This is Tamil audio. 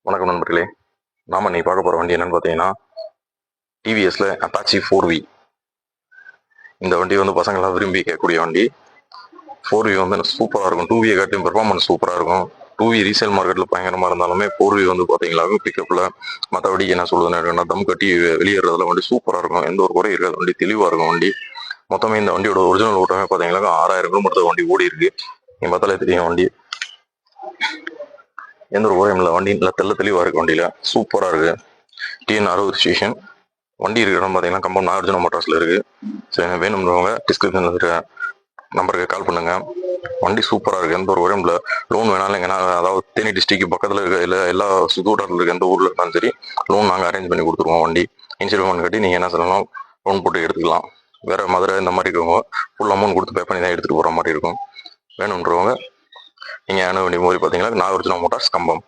வணக்கம் நண்பர்களே. நாம இன்னைக்கு பார்க்க போற வண்டி என்னன்னு பார்த்தீங்கன்னா டிவிஎஸ்ல அப்பாச்சி 4V. இந்த வண்டி வந்து பசங்களாம் விரும்பி கேட்கக்கூடிய வண்டி. 4V வந்து சூப்பராக இருக்கும். 2V காட்டியும் பெர்ஃபார்மன்ஸ் சூப்பராக இருக்கும். 2V ரீசேல் மார்க்கெட்டில் பயங்கரமாக இருந்தாலுமே 4V வந்து பார்த்தீங்களா பிக்கப்பில் மற்றபடி என்ன சொல்லுதுன்னா தம் கட்டி வெளியேறதுல வண்டி சூப்பராக இருக்கும். எந்த ஒரு குறையும் இருக்காது. வண்டி தெளிவாக இருக்கும் வண்டி. மொத்தமே இந்த வண்டியோட ஒரிஜினல் ஓட்டமே பார்த்தீங்கன்னா 6000 கிலோமீட்டர் வண்டி ஓடி இருக்கு. நீங்கள் பார்த்தாலே தெரியும் வண்டி எந்த ஒரு குறையும் இல்லை. வண்டி நல்லா தெளிவாக இருக்கு. வண்டியில் சூப்பராக இருக்கு. TN60 ஸ்டேஷன் வண்டி இருக்கிற இடம் பார்த்தீங்கன்னா கம்பம் நாகார்ஜுனா மோட்டார்ஸில் இருக்குது. சரி, வேணும்ன்றவங்க டிஸ்கிரிப்ஷனில் இருக்கிற நம்பருக்கு கால் பண்ணுங்க. வண்டி சூப்பராக இருக்குது. எந்த ஒரு உரம் இல்லை. லோன் வேணாலும் எங்கன்னா அதாவது தேனி டிஸ்ட்ரிக்ட் பக்கத்தில் இருக்க இல்லை எல்லா சுத்தூட்டத்தில் இருக்க எந்த ஊரில் இருந்தாலும் சரி லோன் நாங்கள் அரேஞ்ச் பண்ணி கொடுத்துருவோம். வண்டி இன்சூரன்ஸ் கட்டி நீங்கள் என்ன சொல்லலாம் லோன் போட்டு எடுத்துக்கலாம். வேறு மதுரை இந்த மாதிரி இருக்கவங்க ஃபுல் அமௌண்ட் கொடுத்து பே பண்ணி தான் எடுத்துகிட்டு போகிற மாதிரி இருக்கும். வேணுன்றவங்க நீங்கள் அணுக வேண்டிய மாதிரி பார்த்தீங்கன்னா நாகார்ஜுனா மோட்டார்ஸ் கம்பம்.